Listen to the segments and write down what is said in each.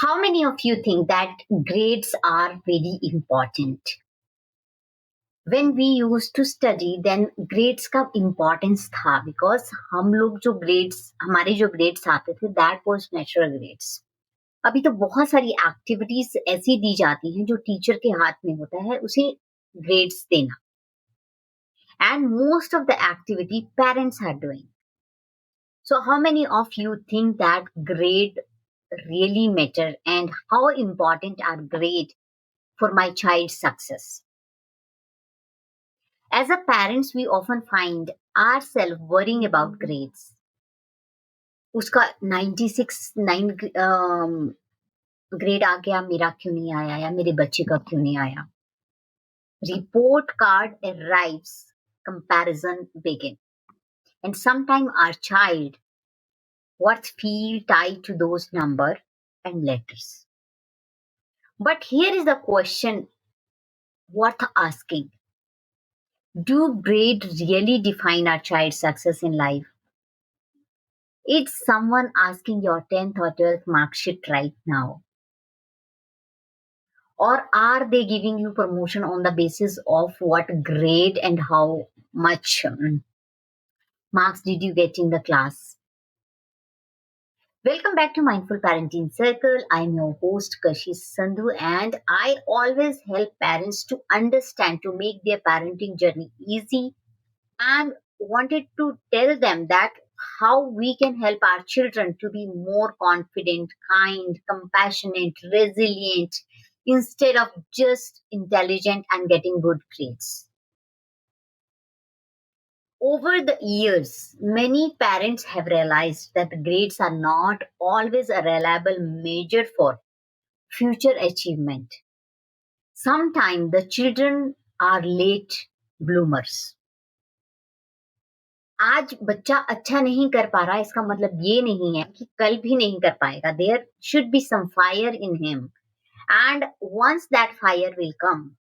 How many of you think that grades are very important? When we used to study, then grades का importance था because हम लोग जो grades हमारे जो grades आते थे that was natural grades. अभी तो बहुत सारी एक्टिविटीज ऐसी दी जाती हैं जो टीचर के हाथ में होता है उसे ग्रेड्स देना and most of the activity parents are doing. So how many of you think that grade really matter and how important are grade for my child's success? As a parents, we often find ourselves worrying about grades. उसका 96 9 grade आ गया मेरा क्यों नहीं आया या मेरे बच्चे का क्यों नहीं आया report card arrives comparison begin and sometimes our child what feel tied to those number and letters but here is the question worth asking. Do grade really define our child's success in life? Is someone asking your 10th or 12th mark sheet right now? Or are they giving you promotion on the basis of what grade and how much marks did you get in the class? Welcome back to Mindful Parenting Circle. I'm your host Kashish Sandhu and I always help parents to understand to make their parenting journey easy and wanted to tell them that how we can help our children to be more confident, kind, compassionate, resilient instead of just intelligent and getting good grades. Over the years, many parents have realized that the grades are not always a reliable measure for future achievement. Sometimes the children are late bloomers. आज बच्चा अच्छा नहीं कर पा रहा है इसका मतलब ये नहीं है कि कल भी नहीं कर पाएगा. There should be some fire in him and once that fire will come,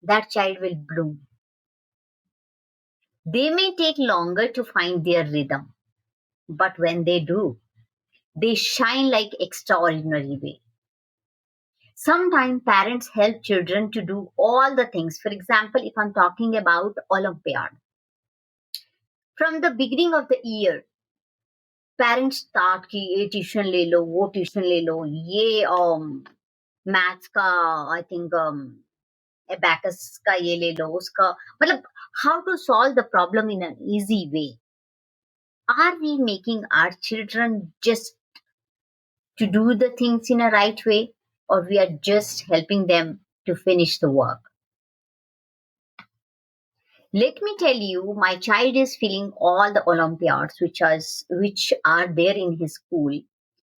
that child will bloom. They may take longer to find their rhythm, but when they do, they shine like extraordinary way. Sometimes parents help children to do all the things. For example, if I'm talking about Olympiad, from the beginning of the year, parents start की ये tuition ले लो वो tuition ले लो ये maths का I think abacus का ये ले लो उसका मतलब how to solve the problem in an easy way are we making our children just to do the things in a right way or we are just helping them to finish the work. Let me tell you, my child is filling all the Olympiads which are there in his school.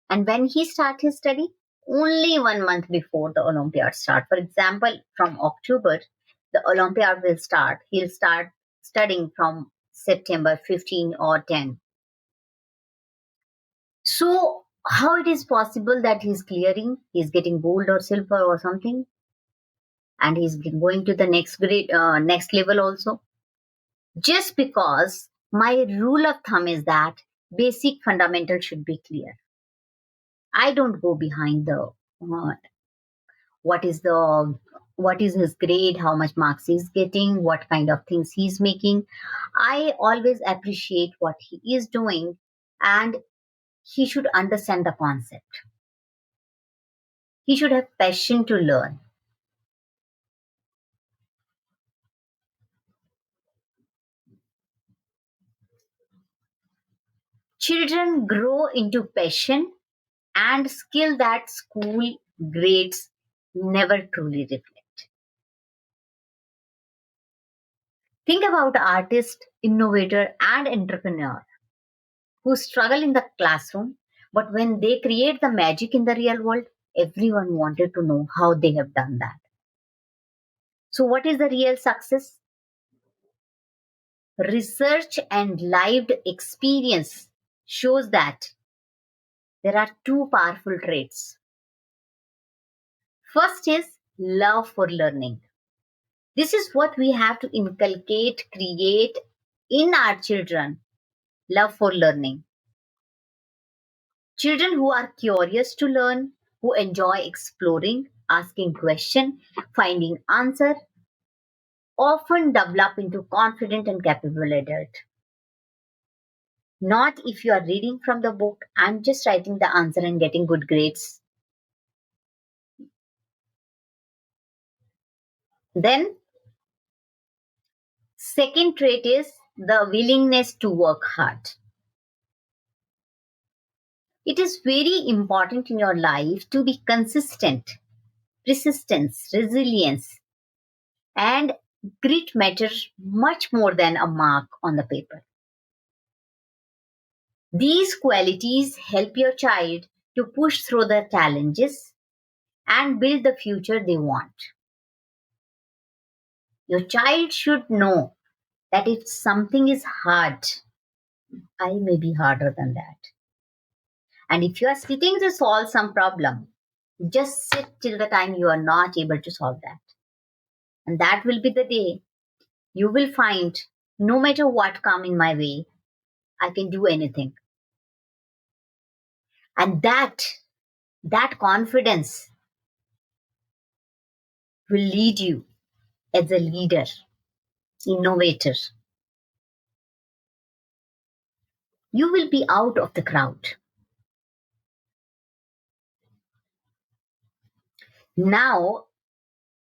And when he start his study, only 1 month before the Olympiad start. For example, from October, the Olympiad will start. He'll start studying from September 15 or 10. So how it is possible that he's clearing, he's getting gold or silver or something, and he's going to the next grade, next level also? Just because my rule of thumb is that basic fundamental should be clear. I don't go behind the what is the what is his grade, how much marks he's getting, what kind of things he's making. I always appreciate what he is doing and he should understand the concept. He should have passion to learn. Children grow into passion and skill that school grades never truly reflect. Think about artist, innovator, and entrepreneur who struggle in the classroom, but when they create the magic in the real world, everyone wanted to know how they have done that. So, what is the real success? Research and lived experience shows that there are two powerful traits. First is love for learning. This is what we have to inculcate, create in our children love for learning. Children who are curious to learn who enjoy exploring, asking questions, finding answer, often develop into confident and capable adult. Not if you are reading from the book, I'm just writing the answer and getting good grades. Then, second trait is the willingness to work hard. It is very important in your life to be consistent. Persistence, resilience, and grit matter much more than a mark on the paper. These qualities help your child to push through the challenges and build the future they want. Your child should know that if something is hard, I may be harder than that. And if you are sitting to solve some problem, just sit till the time you are not able to solve that. And that will be the day you will find no matter what come in my way, I can do anything. And that confidence will lead you as a leader, innovator. You will be out of the crowd. Now,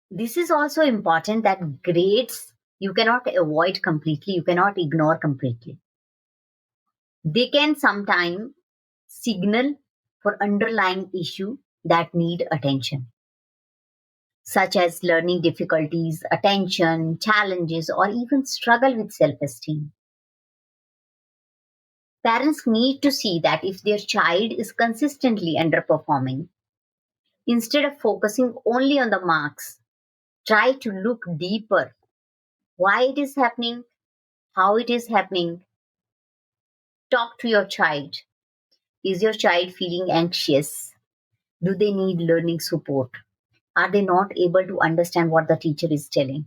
this is also important that grades you cannot avoid completely, you cannot ignore completely. They can sometimes signal for underlying issue that need attention, such as learning difficulties, attention, challenges, or even struggle with self-esteem. Parents need to see that if their child is consistently underperforming, instead of focusing only on the marks, try to look deeper. Why it is happening, how it is happening. Talk to your child. Is your child feeling anxious? Do they need learning support? Are they not able to understand what the teacher is telling?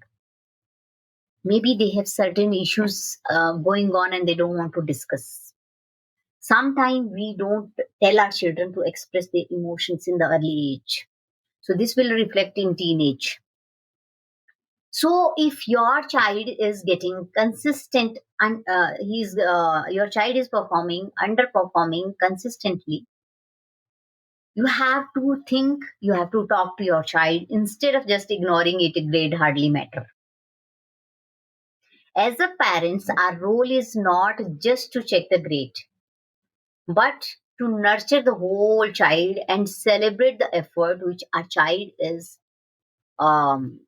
Maybe they have certain issues going on and they don't want to discuss. Sometimes we don't tell our children to express their emotions in the early age. So this will reflect in teenage. So if your child is getting consistent and your child is performing underperforming consistently, you have to think, you have to talk to your child instead of just ignoring it. A grade hardly matter. As a parents, our role is not just to check the grade, but to nurture the whole child and celebrate the effort which our child is um,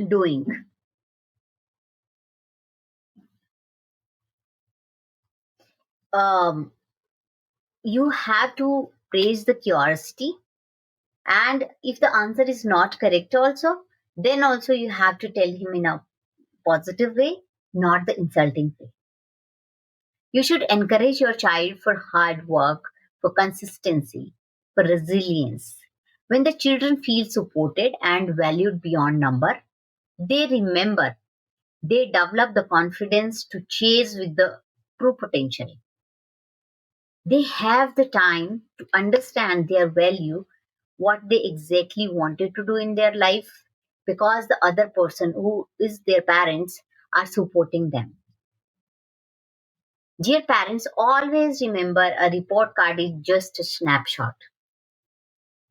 doing. Um, you have to praise the curiosity, and if the answer is not correct also, then also you have to tell him in a positive way, not the insulting way. You should encourage your child for hard work, for consistency, for resilience. When the children feel supported and valued beyond number, they remember, they develop the confidence to chase with the true potential. They have the time to understand their value, what they exactly wanted to do in their life, because the other person who is their parents are supporting them. Dear parents, always remember a report card is just a snapshot.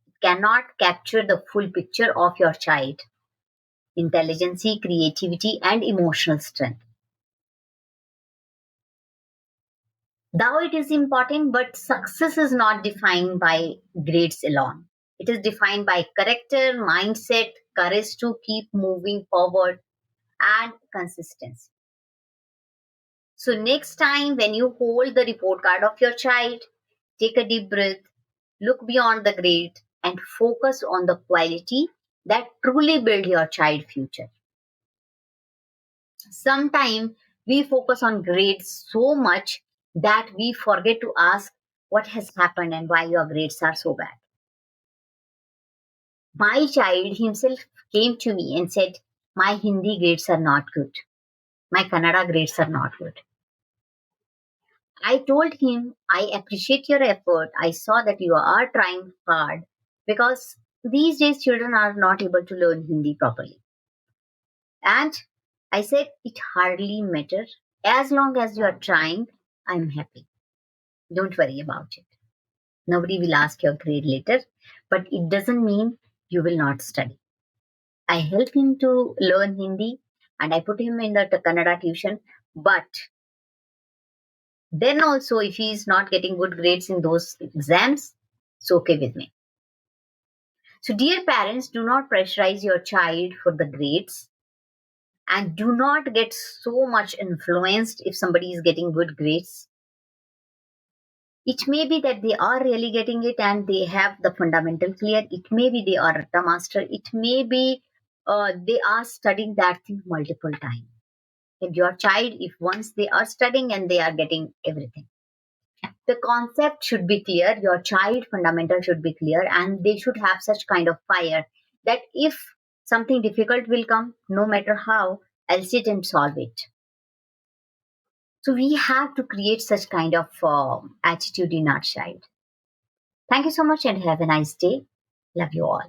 It cannot capture the full picture of your child, intelligence, creativity, and emotional strength. Though it is important, but success is not defined by grades alone. It is defined by character, mindset, courage to keep moving forward, and consistency. So, next time when you hold the report card of your child, take a deep breath, look beyond the grade, and focus on the quality that truly build your child future. Sometimes we focus on grades so much that we forget to ask what has happened and why your grades are so bad. My child himself came to me and said, my Hindi grades are not good. My Kannada grades are not good. I told him, I appreciate your effort. I saw that you are trying hard because these days children are not able to learn Hindi properly. And I said, it hardly matters. As long as you are trying, I'm happy. Don't worry about it. Nobody will ask your grade later, but it doesn't mean you will not study. I help him to learn Hindi and I put him in the Kannada tuition. But then also, if he is not getting good grades in those exams, it's okay with me. So, dear parents, do not pressurize your child for the grades and do not get so much influenced if somebody is getting good grades. It may be that they are really getting it and they have the fundamental clear. It may be they are a master. It may be they are studying that thing multiple times. And your child, if once they are studying and they are getting everything, the concept should be clear. Your child fundamental should be clear, and they should have such kind of fire that if something difficult will come, no matter how, I'll sit and solve it. So we have to create such kind of attitude in our child. Thank you so much and have a nice day. Love you all.